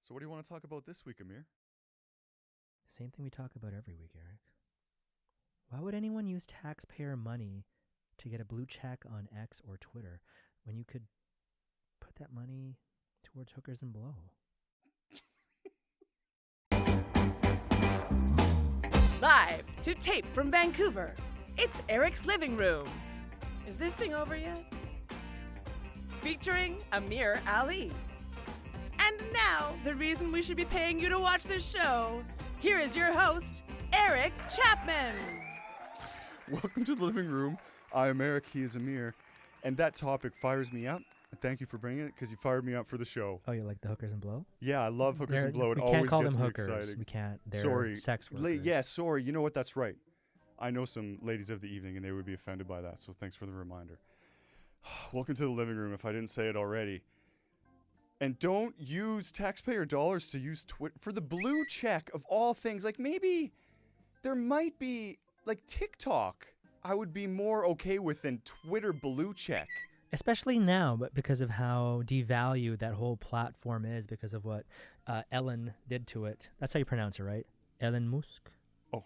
So what do you want to talk about this week, Amir? Same thing we talk about every week, Eric. Why would anyone use taxpayer money to get a blue check on X or Twitter when you could put that money towards hookers and blow? Live to tape from Vancouver, it's Eric's Living Room. Is this thing over yet? Featuring Amir Ali. And now, the reason we should be paying you to watch this show. Here is your host, Eric Chapman. Welcome to the living room. I am Eric, he is Amir. And that topic fires me up. And thank you for bringing it, because you fired me up for the show. Oh, you like the hookers and blow? Yeah, I love hookers and blow. It we always can't call gets them me hookers. excited. We can't. They're Sorry. sex workers. Yeah, sorry. You know what? That's right. I know some ladies of the evening, and they would be offended by that, so thanks for the reminder. Welcome to the living room, if I didn't say it already. And don't use taxpayer dollars to use Twitter for the blue check of all things. Like, maybe there might be, like, TikTok I would be more okay with than Twitter blue check. Especially now, but because of how devalued that whole platform is because of what Ellen did to it. That's how you pronounce it, right? Ellen Musk? Oh.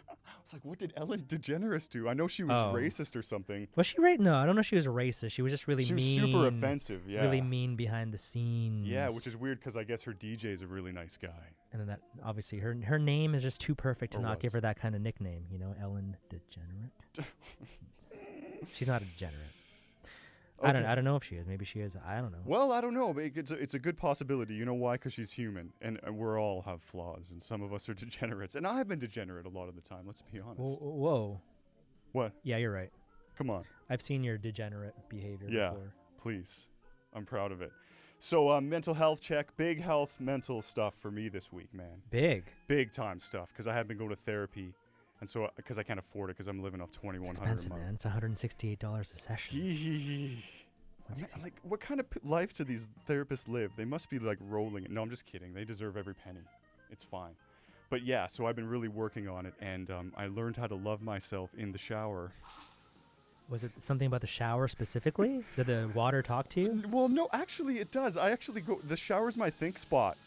I was like, what did Ellen DeGeneres do? I know she was racist or something. Was she right? No, I don't know if she was racist. She was just really mean. She was super offensive, yeah. Really mean behind the scenes. Yeah, which is weird because I guess her DJ is a really nice guy. And then that, obviously, her name is just too perfect to Or not was. give her that kind of nickname. You know, Ellen DeGenerate. She's not a degenerate. Okay. I don't know if she is. Maybe she is. I don't know. Well, I don't know, but it's a good possibility. You know why? Because she's human, and we all have flaws, and some of us are degenerates. And I've been degenerate a lot of the time, let's be honest. Whoa. What? Yeah, you're right. Come on. I've seen your degenerate behavior Yeah, before. please. I'm proud of it. So, mental health check. Big health, mental stuff for me this week, man. Big time stuff, because I have been going to therapy, and so, because I can't afford it, because I'm living off $2,100 It's a expensive, month. man. It's $168 a session. I mean, like, what kind of life do these therapists live? They must be like rolling it. No, I'm just kidding. They deserve every penny. It's fine. But yeah, so I've been really working on it, and I learned how to love myself in the shower. Was it something about the shower specifically? Did the water talk to you? Well, no, actually it does. I actually go, the shower's my think spot.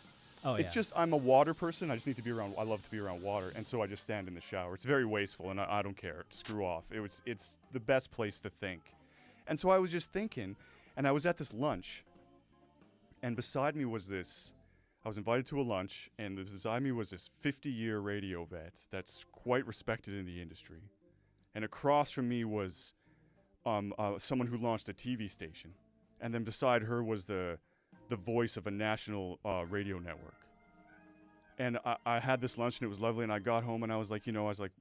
Oh, It's just, I'm a water person. I just need to be around, I love to be around water, and so I just stand in the shower. It's very wasteful, and I don't care. Screw off. It's the best place to think. And so I was just thinking, and I was at this lunch, and beside me was this, I was invited to a lunch, and beside me was this 50-year radio vet that's quite respected in the industry. And across from me was someone who launched a TV station. And then beside her was the voice of a national radio network. And I had this lunch, and it was lovely, and I got home, and I was like,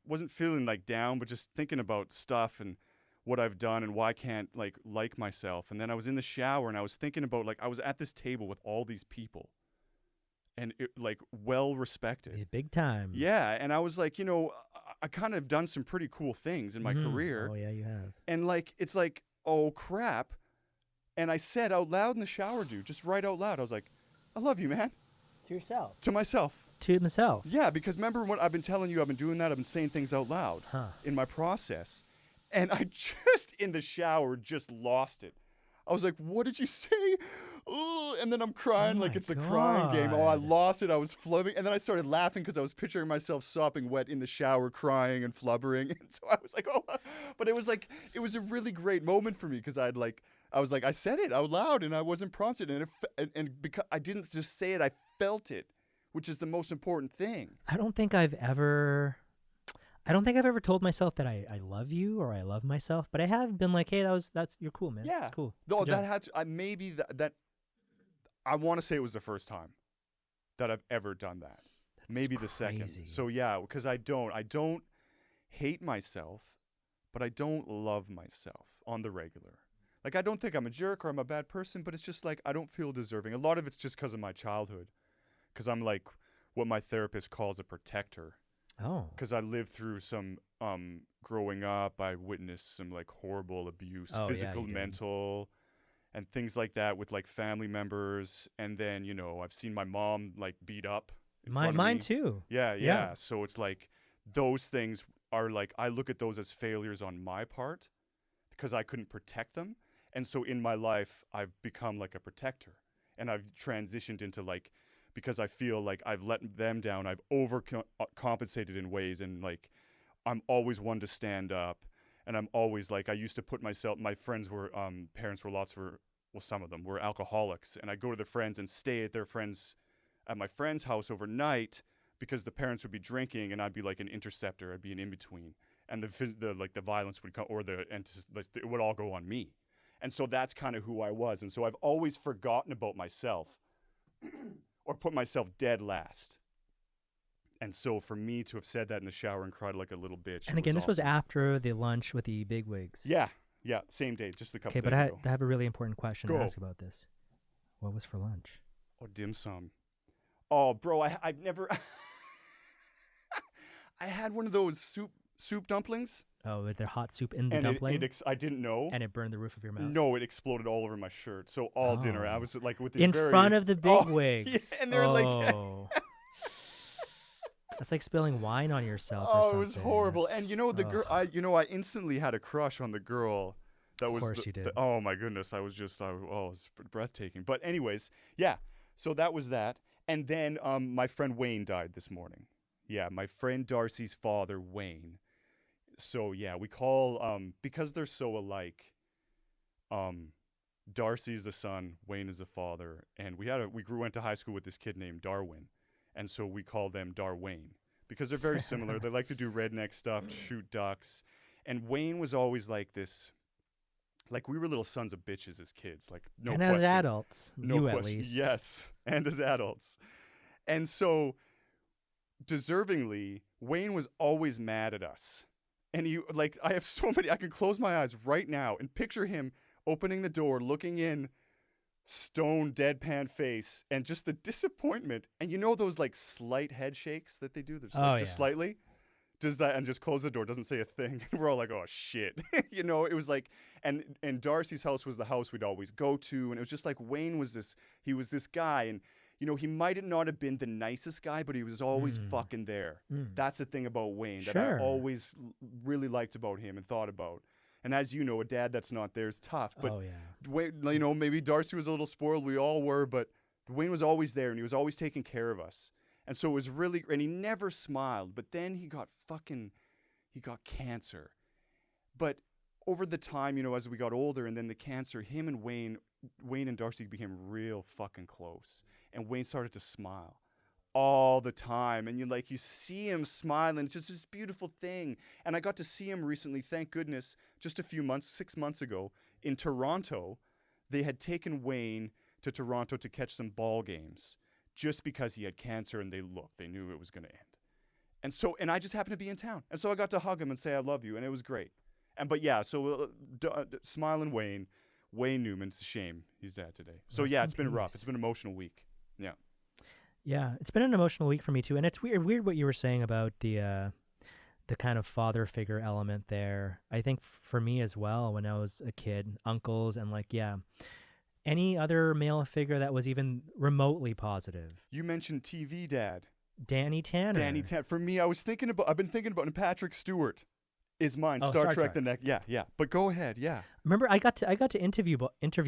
wasn't feeling like down, but just thinking about stuff and what I've done and why I can't like myself. And then I was in the shower, and I was thinking about, I was at this table with all these people, and it, well respected. Big time. Yeah, and I was like, I kind of done some pretty cool things in my career. Oh, yeah, you have. And it's like, oh crap. And I said out loud in the shower, dude, just right out loud, I was like, I love you, man. To yourself. To myself. To myself. Yeah, because remember what I've been telling you, I've been doing that, I've been saying things out loud in my process. And I just, in the shower, just lost it. I was like, what did you say? Ugh. And then I'm crying like it's a crying game. Oh, I lost it. I was flubbing. And then I started laughing because I was picturing myself sopping wet in the shower, crying and flubbering. And so I was like, oh. But it was a really great moment for me because I said it out loud and I wasn't prompted. And because I didn't just say it, I felt it, which is the most important thing. I don't think I've ever told myself that I love you or I love myself, but I have been like, hey, you're cool, man. Yeah. That's cool. No, Good that job. had to, maybe that I want to say it was the first time that I've ever done that. That's Maybe the crazy. second. So yeah, because I don't hate myself, but I don't love myself on the regular. I don't think I'm a jerk or I'm a bad person, but it's just I don't feel deserving. A lot of it's just because of my childhood, because I'm what my therapist calls a protector. Oh. Because I lived through some growing up. I witnessed some horrible abuse, physical, mental, and things like that with family members. And then I've seen my mom beat up. Mine too. Yeah. So it's those things are I look at those as failures on my part because I couldn't protect them. And so in my life, I've become a protector, and I've transitioned into because I feel like I've let them down. I've overcompensated in ways, and like I'm always one to stand up, and I'm always like I used to put myself. My friends were parents were some of them were alcoholics, and I go to their friends and stay at my friend's house overnight because the parents would be drinking, and I'd be like an interceptor. I'd be an in between, and the violence would come, or it would all go on me. And so that's kind of who I was. And so I've always forgotten about myself or put myself dead last. And so for me to have said that in the shower and cried like a little bitch. And again, this was awesome. after the lunch with the bigwigs. Yeah, same day, just a couple Okay, days but ago. I have a really important question Go. to ask about this. What was for lunch? Oh, dim sum. Oh, bro, I've never... I had one of those soup dumplings. Oh, with the hot soup in the and dumpling? I didn't know. And it burned the roof of your mouth? No, it exploded all over my shirt. So all dinner, I was like with this in front of the bigwigs. Yeah, and they're like... That's like spilling wine on yourself or Oh, something. it was horrible. That's, and you know, the girl, I instantly had a crush on the girl. That was of course you did. Oh my goodness, it was breathtaking. But anyways, yeah. So that was that. And then my friend Wayne died this morning. Yeah, my friend Darcy's father, Wayne. So yeah, we call because they're so alike. Darcy's the son, Wayne is the father, and we went to high school with this kid named Darwin, and so we call them Darwayne because they're very similar. They like to do redneck stuff, shoot ducks, and Wayne was always like this. Like we were little sons of bitches as kids, like no and question. as adults, No you question. at least. Yes, and as adults. And so, deservingly, Wayne was always mad at us. And I have so many, I can close my eyes right now and picture him opening the door, looking in, stone deadpan face, and just the disappointment. And you know those like slight head shakes that they do? They're just slightly? Does that and just close the door, doesn't say a thing. And we're all like, oh shit. You know, it was like, and Darcy's house was the house we'd always go to. And it was just like Wayne was this guy. And, you know, he might not have been the nicest guy, but he was always fucking there. That's the thing about Wayne that I always really liked about him and thought about. And as you know, a dad that's not there is tough. But Wayne, you know, maybe Darcy was a little spoiled. We all were, but Wayne was always there and he was always taking care of us. And so it was really, and he never smiled, but then he got cancer. But over the time, you know, as we got older and then the cancer, him and Wayne and Darcy became real fucking close. And Wayne started to smile all the time. And you see him smiling. It's just this beautiful thing. And I got to see him recently, thank goodness, just 6 months ago in Toronto. They had taken Wayne to Toronto to catch some ball games. Just because he had cancer and they knew it was going to end. And I just happened to be in town. And so I got to hug him and say, I love you. And it was great. Smiling Wayne Newman, it's a shame he's dead today. So Rest yeah, in it's been rough. peace. It's been an emotional week. Yeah. Yeah, it's been an emotional week for me too. And it's weird what you were saying about the kind of father figure element there. I think for me as well, when I was a kid, uncles and any other male figure that was even remotely positive. You mentioned TV dad. Danny Tanner. For me, I've been thinking about, and Patrick Stewart is mine. Oh, Star Trek. The next. Yeah. But go ahead. Yeah. Remember, I got to interview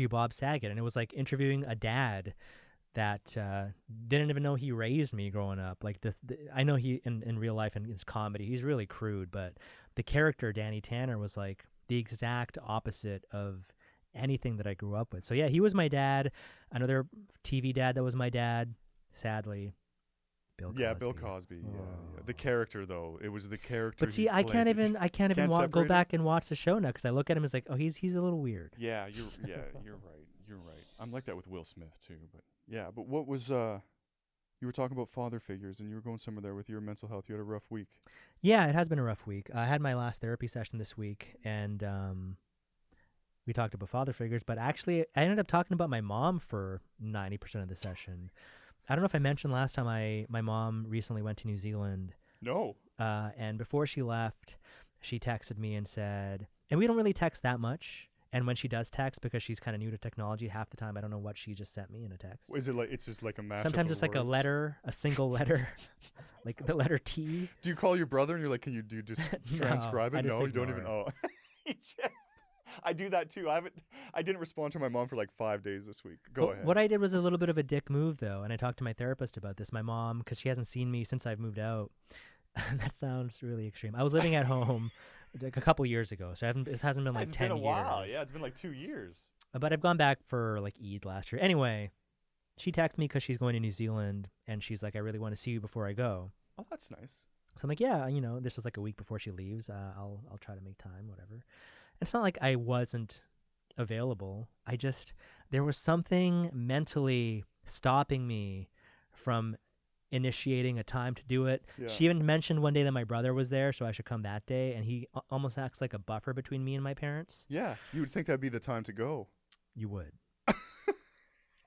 Bob Saget, and it was like interviewing a dad that didn't even know he raised me growing up. Like I know he in real life and his comedy, he's really crude, but the character Danny Tanner was like the exact opposite of anything that I grew up with. So yeah, he was my dad. Another TV dad that was my dad, sadly, Bill Cosby. Yeah, Bill Cosby. Oh. Yeah. The character though, it was the character. But see, I can't even go back and watch the show now because I look at him as like, oh, he's a little weird. Yeah, you're right. You're right. I'm like that with Will Smith too. But what was you were talking about father figures and you were going somewhere there with your mental health. You had a rough week. Yeah, it has been a rough week. I had my last therapy session this week, and we talked about father figures, but actually I ended up talking about my mom for 90% of the session. I don't know if I mentioned last time my mom recently went to New Zealand. No. And before she left, she texted me and said, and we don't really text that much. And when she does text, because she's kind of new to technology, half the time I don't know what she just sent me in a text. Is it like it's just like a mashup? Sometimes it's like a words? letter, a single letter, like the letter T. Do you call your brother and you're like, can you just transcribe it? I just No, you don't ignore even. Oh. I do that too. I didn't respond to my mom for like 5 days this week. Go ahead. What I did was a little bit of a dick move, though, and I talked to my therapist about this. My mom, because she hasn't seen me since I've moved out. That sounds really extreme. I was living at home like a couple years ago, so it hasn't been like 10 years. It's been a while. Yeah, it's been like 2 years. But I've gone back for like Eid last year. Anyway, she texted me because she's going to New Zealand, and she's like, I really want to see you before I go. Oh, that's nice. So I'm like, yeah, this was like a week before she leaves. I'll try to make time, whatever. And it's not like I wasn't available. There was something mentally stopping me from initiating a time to do it. Yeah. She even mentioned one day that my brother was there, so I should come that day, and he almost acts like a buffer between me and my parents. Yeah, you would think that'd be the time to go. You would.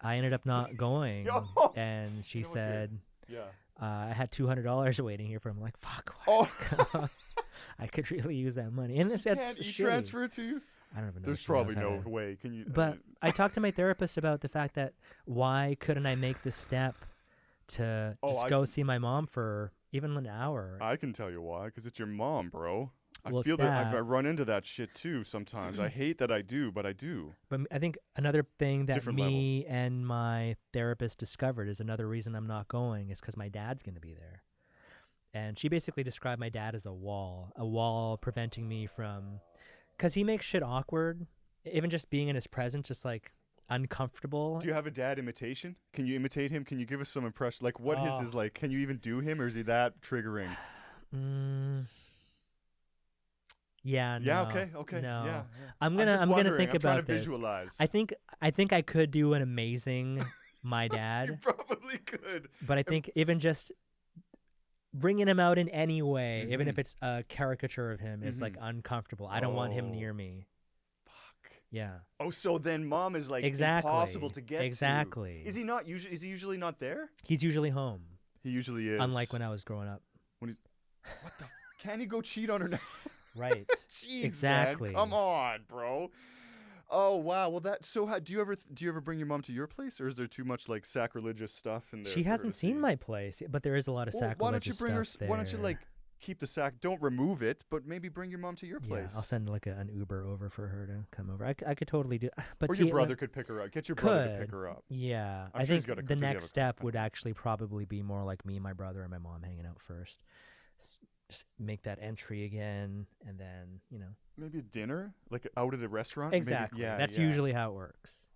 I ended up not going, and she said, yeah. I had $200 waiting here for him. I'm like, fuck. I could really use that money. And that's transfer it to you? I don't even know. There's probably no way. Can you? But I talked to my therapist about the fact that why couldn't I make this step to just go see my mom for even an hour? I can tell you why. Because it's your mom, bro. Well, I feel that I run into that shit too sometimes. I hate that I do, but I do. But I think another thing that Different me and my therapist discovered is another reason I'm not going is because my dad's going to be there. And she basically described my dad as a wall preventing me from, because he makes shit awkward. Even just being in his presence, just like uncomfortable. Do you have a dad imitation? Can you imitate him? Can you give us some impression? Like what his is like? Can you even do him, or is he that triggering? Yeah. No, yeah. Okay. No. Yeah. I'm gonna think about this. Visualize. I think I could do an amazing my dad. You probably could. But I think even just bringing him out in any way, even if it's a caricature of him, is like uncomfortable. I don't want him near me. Fuck. Yeah. Oh, so then mom is like impossible to get to. Is he not usually? Is he usually not there? He's usually home. He usually is. Unlike when I was growing up. What the? Can he go cheat on her now? Right. Jeez, exactly. Man. Come on, bro. Oh wow. Well, do you ever bring your mom to your place, or is there too much like sacrilegious stuff in there? She hasn't seen my place, but there is a lot of sacrilegious stuff there. Why don't you like keep the sack? Don't remove it, but maybe bring your mom to your place. Yeah, I'll send like an Uber over for her to come over. I could totally do. But or your brother could pick her up. Get your brother to pick her up. Yeah, I think the next step would actually probably be more like me, my brother, and my mom hanging out first. Just make that entry again, and then maybe a dinner, like out at a restaurant. Exactly. Maybe, that's usually how it works.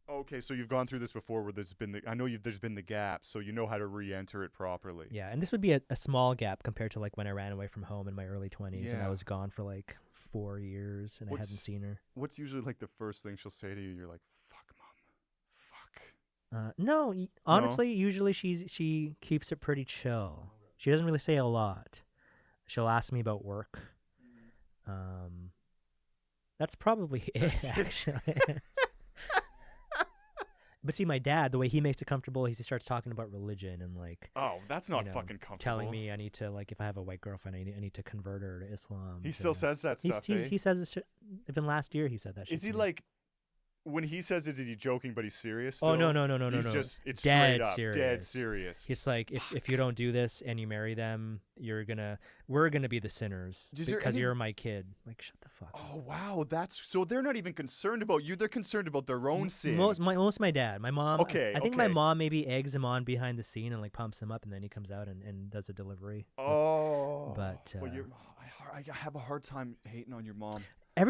Okay, so you've gone through this before, where there's been there's been the gap, so you know how to re-enter it properly. Yeah, and this would be a small gap compared to like when I ran away from home in my early 20s, and I was gone for like 4 years, and I hadn't seen her. What's usually like the first thing she'll say to you? You're like, "Fuck, mom, fuck." No, honestly, usually she keeps it pretty chill. She doesn't really say a lot. She'll ask me about work. That's probably it, actually. But see, my dad, the way he makes it comfortable, he starts talking about religion and like. Oh, that's not fucking comfortable. Telling me I need to like, if I have a white girlfriend, I need to convert her to Islam. He still says that stuff. He says this shit. Even last year, he said that. Is he like? When he says it, is he joking, but he's serious still? Oh, no. He's just, it's dead straight up, serious. Dead serious. It's like, if you don't do this and you marry them, we're gonna be the sinners because you're my kid. Like, shut the fuck up. Oh, wow. So they're not even concerned about you. They're concerned about their own sin. Most my dad. My mom. Okay. I think my mom maybe eggs him on behind the scene and like pumps him up, and then he comes out and does a delivery. Oh. But I have a hard time hating on your mom. I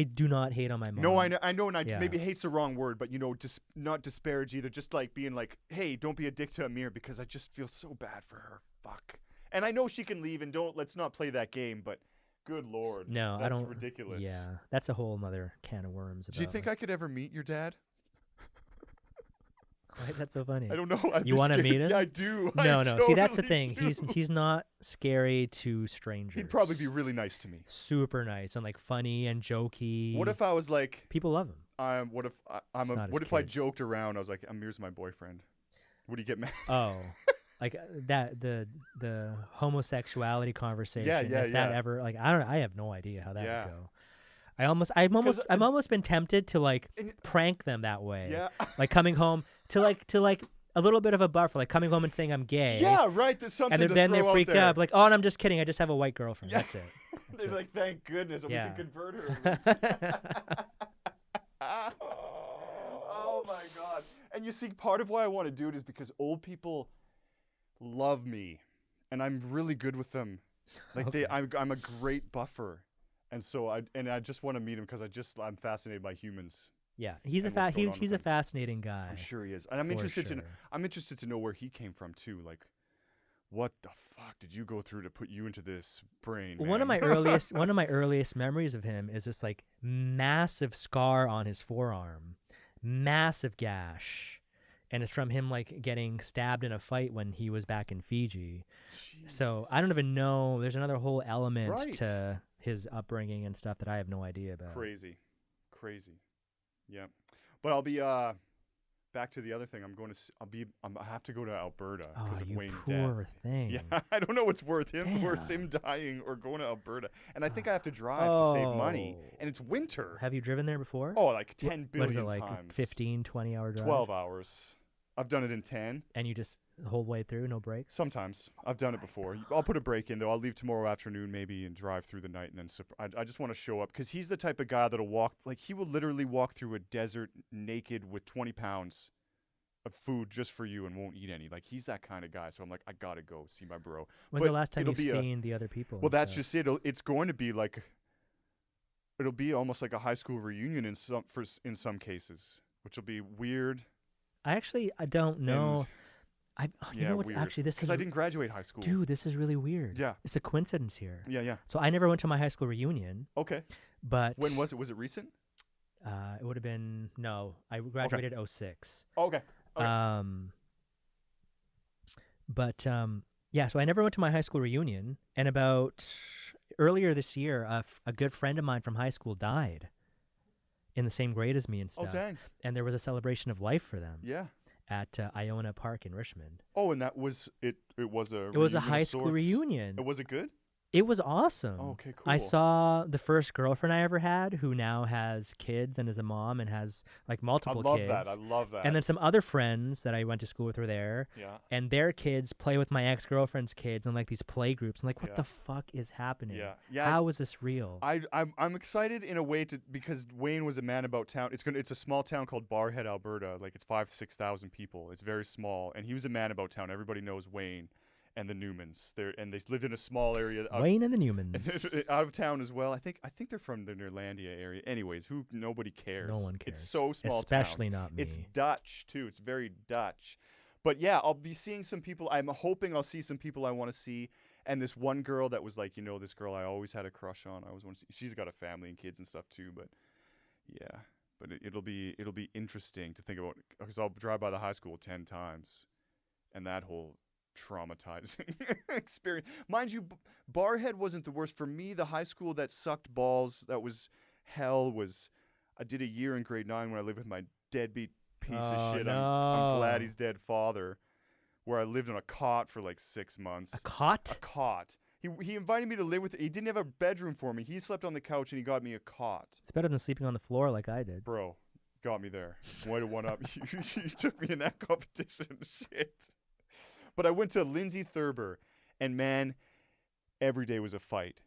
do not hate on my mom. No, I know, and maybe hate's the wrong word, but just not disparage either. Just like being like, hey, don't be a dick to Amir because I just feel so bad for her. Fuck. And I know she can leave, and let's not play that game. But good lord, no, that's I don't. Ridiculous. Yeah, that's a whole other can of worms. Do you think I could ever meet your dad? Why is that so funny? I don't know. You want to meet him? Yeah, I do. No. Totally See, that's the thing. do. He's not scary to strangers. He'd probably be really nice to me. Super nice and like funny and jokey. What if I was like? People love him. What if I joked around? I was like, Amir's my boyfriend. Would he get mad? Oh, like that the homosexuality conversation. Yeah. That ever like I have no idea how that would go. I'm almost been tempted to like prank them that way. Yeah. Like coming home to like a little bit of a buffer, like coming home and saying I'm gay. Yeah, right. There's something. And then they freak out out, like, oh, and I'm just kidding. I just have a white girlfriend. Yeah. That's it. They're like, thank goodness, we Yeah. can convert her. Oh my God. And you see, part of why I want to do it is because old people love me, and I'm really good with them. Like Okay. I'm a great buffer, and so I just want to meet him because I'm fascinated by humans. Yeah, he's and what's going on he's with a him. fascinating guy. I'm sure he is, and I'm for interested sure. I'm interested to know where he came from too. Like, what the fuck did you go through to put you into this brain? One of my man? earliest memories of him is this like massive scar on his forearm, massive gash, and it's from him like getting stabbed in a fight when he was back in Fiji. So I don't even know. There's another whole element Right. to his upbringing and stuff that I have no idea about. Crazy. Yeah, but I'll be back to the other thing. I have to go to Alberta Oh, because of you Wayne's poor death. thing. Yeah, I don't know what's worse him dying or going to Alberta. And I think I have to drive to save money, and it's winter. Have you driven there before? Oh, like 10 billion What is it, like times. 15, 20-hour drive? 12 hours. I've done it in 10. And you just the whole way through, no breaks? Sometimes. I've done it before. I'll put a break in, though. I'll leave tomorrow afternoon maybe and drive through the night. And then I just want to show up because he's the type of guy that'll walk, like he will literally walk through a desert naked with 20 pounds of food just for you and won't eat any. Like he's that kind of guy. So I'm like, I got to go see my bro. When's But the last time it'll you've be seen the other people? Well, and that's stuff? just it. It's going to be like, it'll be almost like a high school reunion in some cases, which will be weird. I don't know. You know what's weird. actually this is because I didn't graduate high school. Dude, this is really weird. Yeah. It's a coincidence here. Yeah. So I never went to my high school reunion, Okay. but When was it? Was it recent? it would have been I graduated 06. Okay. Yeah, so I never went to my high school reunion, and about earlier this year, a good friend of mine from high school died in the same grade as me and stuff. Oh, dang. And there was a celebration of life for them Yeah. at Iona Park in Richmond. Oh, and that was it. It was a. It was a reunion of high school sorts. reunion. Was it good? It was awesome. Oh, okay, cool. I saw the first girlfriend I ever had, who now has kids and is a mom and has like multiple kids. I love that. And then some other friends that I went to school with were there, Yeah. and their kids play with my ex-girlfriend's kids in like these play groups. I'm like, what Yeah. the fuck is happening? Yeah. Yeah. How is this real? I'm excited in a way because Wayne was a man about town. It's a small town called Barhead, Alberta. Like it's 5,000-6,000 people. It's very small, and he was a man about town. Everybody knows Wayne and the Newmans. They lived in a small area. Wayne and the Newmans. Out of town as well. I think they're from the Neerlandia area. Anyways, nobody cares. No one cares. It's so small. Especially town. not me. It's Dutch too. It's very Dutch. But yeah, I'll be seeing some people. I'm hoping I'll see some people I want to see. And this one girl that was like, this girl I always had a crush on. I always want to see. She's got a family and kids and stuff too. But yeah, but it'll be interesting to think about because I'll drive by the high school 10 times, and that whole traumatizing experience. Mind you, Barhead wasn't the worst. For me, the high school that sucked balls, that was hell, was I did a year in grade 9 when I lived with my deadbeat piece of shit. No. I'm glad he's dead father, where I lived on a cot for like 6 months. A cot? A cot. He invited me to live with. He didn't have a bedroom for me. He slept on the couch and he got me a cot. It's better than sleeping on the floor like I did. Bro, got me there. Way to one up. You took me in that competition. Shit. But I went to Lindsay Thurber, and man, every day was a fight.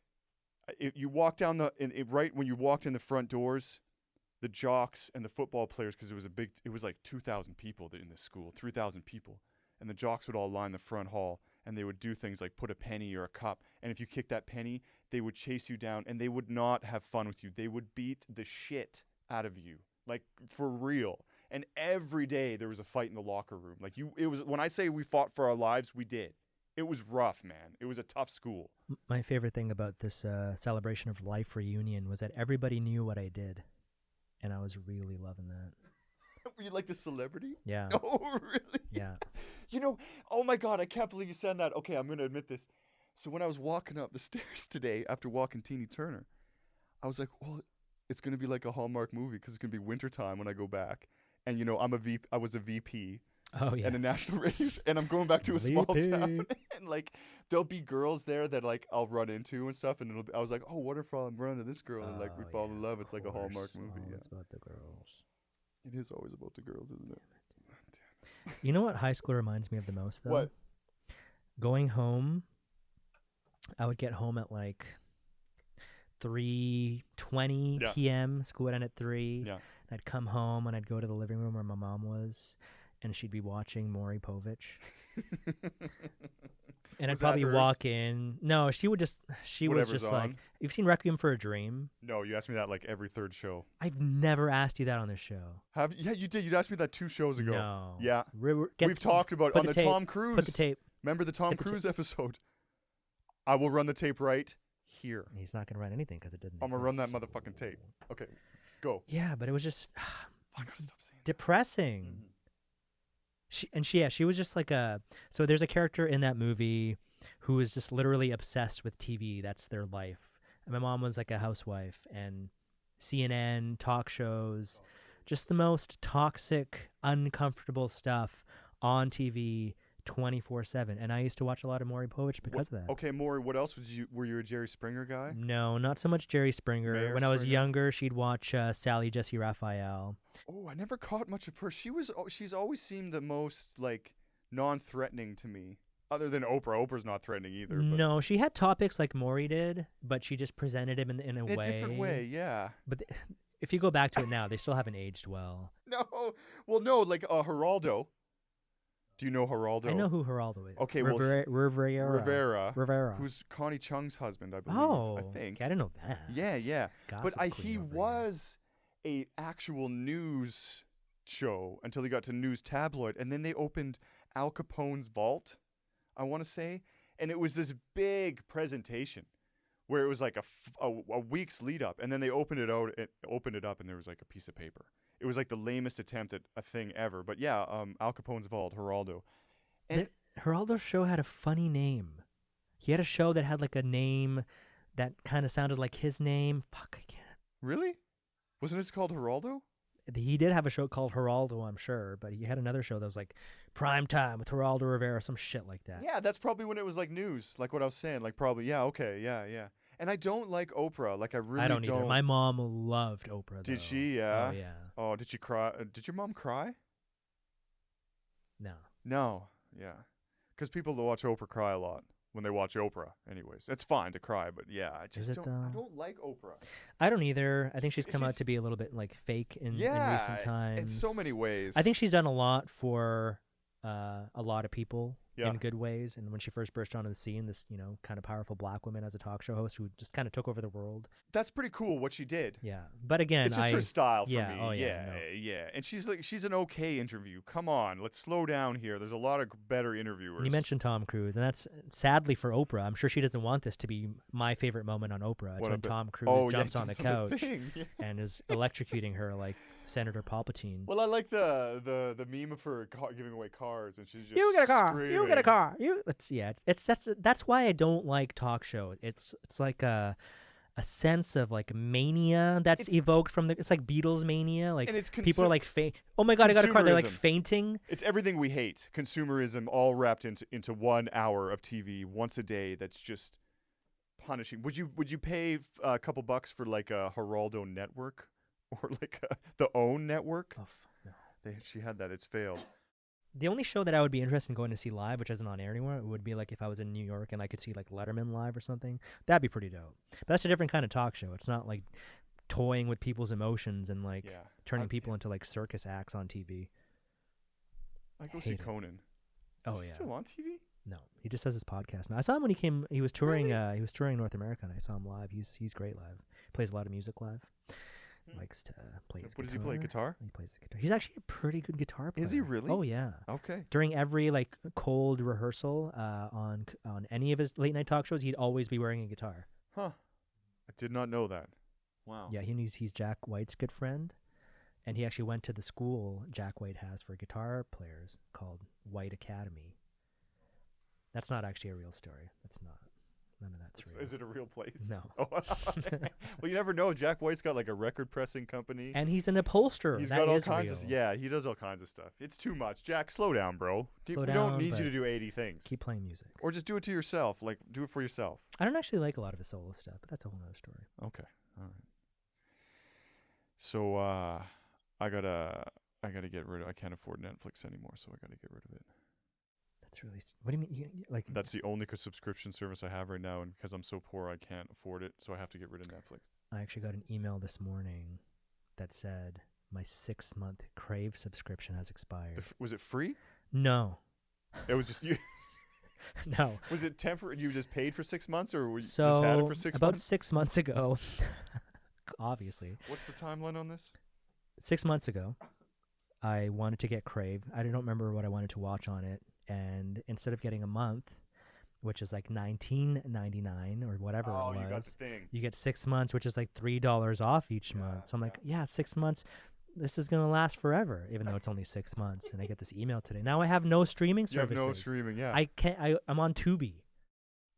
You walk down right when you walked in the front doors, the jocks and the football players, because it was like 2,000 people in this school, 3,000 people, and the jocks would all line the front hall, and they would do things like put a penny or a cup, and if you kicked that penny, they would chase you down, and they would not have fun with you. They would beat the shit out of you, like for real. And every day there was a fight in the locker room. Like it was when I say we fought for our lives, we did. It was rough, man. It was a tough school. My favorite thing about this celebration of life reunion was that everybody knew what I did, and I was really loving that. Were you like the celebrity? Yeah. Oh, really? Yeah. Oh my God, I can't believe you said that. Okay, I'm going to admit this. So when I was walking up the stairs today after walking Teeny Turner, I was like, well, it's going to be like a Hallmark movie because it's going to be wintertime when I go back. And, I was a VP Oh yeah. and a national radio, and I'm going back to a small VP. town. And, like, there'll be girls there that, like, I'll run into and stuff. And I was like, oh, what if I'm running into this girl? And, like, we fall in love. It's like a Hallmark movie. Yeah. It's about the girls. It is always about the girls, isn't it? You know what high school reminds me of the most, though? What? Going home, I would get home at like 3:20 Yeah. p.m. School would end at 3. Yeah. I'd come home and I'd go to the living room where my mom was, and she'd be watching Maury Povich. And Was I'd that probably hers? walk in. No, she was Whatever's just like, on? you've seen Requiem for a Dream? No, you asked me that like every third show. I've never asked you that on this show. Yeah, you did. You asked me that 2 shows ago. No. Yeah. Get We've talked about put on the the tape. Tom Cruise. Put the tape. Remember the Tom Hit the Cruise episode? I will run the tape right here. He's not going to run anything because it didn't I'm gonna run that exist. motherfucking tape. Okay, go. Yeah, but it was just I gotta stop saying that. depressing. She was just like so there's a character in that movie who is just literally obsessed with TV. That's their life. And my mom was like a housewife, and CNN, talk shows, just the most toxic, uncomfortable stuff on TV 24/7. And I used to watch a lot of Maury Povich because of that. Okay, Maury, what else were you a Jerry Springer guy? No, not so much Jerry Springer. Mayor When I was Springer? younger, she'd watch Sally Jesse Raphael. Oh, I never caught much of her. She's always seemed the most like non-threatening to me. Other than Oprah. Oprah's not threatening either. But No, she had topics like Maury did, but she just presented him in a in a way. different way, yeah. But if you go back to it now, they still haven't aged well. No, well, no, like Geraldo. Do you know Geraldo? I know who Geraldo is. Okay, well, Rivera. who's Connie Chung's husband, I believe. Oh, I think. I didn't know that. Yeah. But Gossip he queen over here. was a actual news show until he got to News Tabloid, and then they opened Al Capone's vault, I want to say, and it was this big presentation where it was like a week's lead up, and then they opened it up, and there was like a piece of paper. It was like the lamest attempt at a thing ever. But yeah, Al Capone's vault, Geraldo. And Geraldo's show had a funny name. He had a show that had like a name that kind of sounded like his name. Fuck, I can't. really? Wasn't it called Geraldo? He did have a show called Geraldo, I'm sure, but he had another show that was like Prime Time with Geraldo Rivera, some shit like that. Yeah, that's probably when it was like news, like what I was saying. Like probably, yeah, okay, yeah. And I don't like Oprah. Like I really I don't either. My mom loved Oprah. Did though. she? Yeah. Oh yeah. Oh, did she cry? Did your mom cry? No. No. Yeah. Because people that watch Oprah cry a lot when they watch Oprah. Anyways, it's fine to cry, but yeah, I just it, don't. though? I don't like Oprah. I don't either. I think she's come out She's- to be a little bit like fake in Yeah, recent times. in so many ways. I think she's done a lot for a lot of people Yeah. in good ways. And when she first burst onto the scene, this kind of powerful black woman as a talk show host who just kind of took over the world. That's pretty cool what she did. Yeah, but again, It's just her style for yeah, me. oh, yeah, yeah. And she's an okay interview. Come on, let's slow down here. There's a lot of better interviewers. You mentioned Tom Cruise, and that's sadly for Oprah. I'm sure she doesn't want this to be my favorite moment on Oprah. It's What when about- Tom Cruise Oh, yeah, jumps on the couch thing. Yeah. and is electrocuting her like Senator Palpatine. Well, I like the meme of her giving away cars, and she's just You get a car. You get a screaming. car. That's why I don't like talk shows. It's like a sense of like mania that's It's- evoked from it's like Beatles mania. Like And it's people are like oh my god, I got a car. They're like Consumerism. fainting. It's everything we hate. Consumerism all wrapped into 1 hour of TV once a day. That's just punishing. Would you pay a couple bucks for like a Geraldo network or like the OWN network? Oh, no. She had that. It's failed. The only show that I would be interested in going to see live, which isn't on air anymore, would be like if I was in New York and I could see like Letterman live or something. That'd be pretty dope. But that's a different kind of talk show. It's not like toying with people's emotions and like Yeah. turning people into like circus acts on TV. I go see hate it. Conan. Oh, Is he yeah. still on TV? No, he just does his podcast now. I saw him when he came. He was touring. Really? He was touring North America, and I saw him live. He's great live. Plays a lot of music live. Likes to play his What does he guitar. play? Guitar? He plays the guitar. He's actually a pretty good guitar player. Is he really? Oh yeah. Okay. During every like cold rehearsal on any of his late night talk shows, he'd always be wearing a guitar. Huh. I did not know that. Wow. Yeah, he's Jack White's good friend, and he actually went to the school Jack White has for guitar players called White Academy. That's not actually a real story. That's not. None of that's real. Is it a real place? No. Oh, well, you never know. Jack White's got like a record pressing company. And he's an upholsterer. He's That got all is kinds real. of he does all kinds of stuff. It's too much. Jack, slow down, bro. Slow we down, don't need but you to do 80 things. Keep playing music. Or just do it to yourself. Like do it for yourself. I don't actually like a lot of his solo stuff, but that's a whole other story. Okay. All right. So I gotta get rid of. I can't afford Netflix anymore, so I gotta get rid of it. That's really. What do you mean? Like That's the only subscription service I have right now, and because I'm so poor, I can't afford it, so I have to get rid of Netflix. I actually got an email this morning that said my 6-month Crave subscription has expired. Was it free? No. It was just you. No. Was it temporary? You just paid for 6 months, or you So just had it for 6 about months? 6 months ago, obviously. What's the timeline on this? 6 months ago, I wanted to get Crave. I don't remember what I wanted to watch on it, and instead of getting a month, which is like $19.99 or whatever it was, you got the thing. you get 6 months, which is like $3 off each month. So I'm like, yeah, 6 months. This is gonna last forever, even though it's only 6 months. And I get this email today. Now I have no streaming You services. have no streaming, yeah. I can't. I'm on Tubi.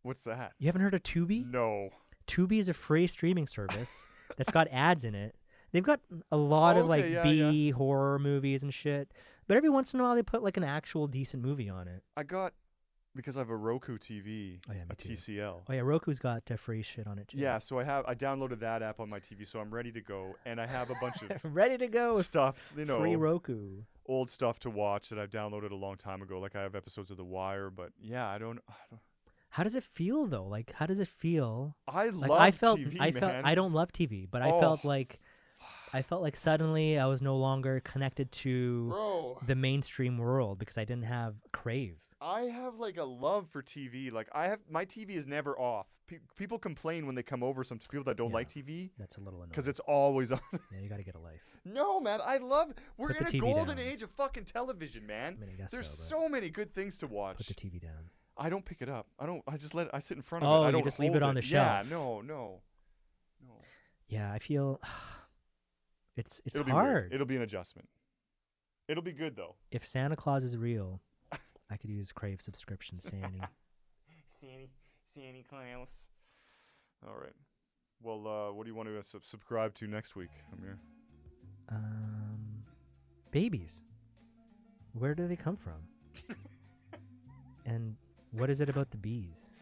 What's that? You haven't heard of Tubi? No. Tubi is a free streaming service that's got ads in it. They've got a lot of like B horror movies and shit, but every once in a while they put like an actual decent movie on it. I got, because I have a Roku TV, Oh, yeah, me a too. TCL. Oh yeah, Roku's got free shit on it too. Yeah, so I downloaded that app on my TV, so I'm ready to go, and I have a bunch of ready to go. stuff, Free Roku. old stuff to watch that I've downloaded a long time ago. Like I have episodes of The Wire, but yeah, I don't. How does it feel though? Like, how does it feel? I Like, love I felt, TV, I felt, man. I don't love TV, but I felt like suddenly I was no longer connected to Bro, the mainstream world because I didn't have Crave. I have like a love for TV. Like my TV is never off. People complain when they come over. Some people that don't Yeah. like TV That's a little annoying. because it's always on. Yeah, you got to get a life. No, man, I love. We're Put the in a TV golden down. age of fucking television, man. I mean, I guess There's so, so many good things to watch. Put the TV down. I don't pick it up. I just let it. I sit in front of Oh, it. I you don't just leave hold it on the Yeah, shelf. no. Yeah, I feel it's It'll be hard. weird. It'll be an adjustment. It'll be good though. If Santa Claus is real, I could use Crave subscription, Sandy. Sandy Claus. All right. Well, what do you want to subscribe to next week, Amir? Babies. Where do they come from? And what is it about the bees?